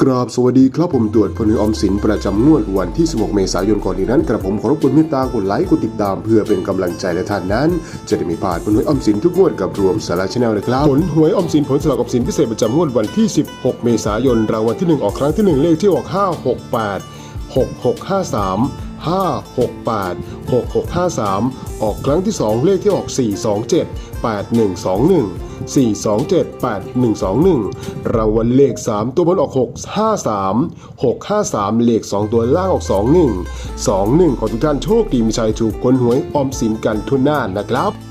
กราบสวัสดีครับผมตรวจผลออมสินประจำงวดวันที่ 16 เมษายนก่อนอื่นนั้นกระผมขอรบกวนเมตตากดไลค์กดติดตามเพื่อเป็นกำลังใจและท่านนั้นจะได้ไม่พลาดผลหวยออมสินทุกงวดกับรวมสาระชาแนลเลยครับผลหวยออมสินผลสลากออมสินพิเศษประจำงวดวันที่ 16 เมษายนรางวัลที่ 1 ออกครั้งที่ 1 เลขที่ออก568 6653 568 6653ออกครั้งที่ 2 เลขที่ออก427 8121 427 8121รางวัลเลข3ตัวบนออก653 653เลข2ตัวล่างออก21 21ขอทุกท่านโชคดีมีชัยถูกผลหวยออมสินกันทั่วหน้านะครับ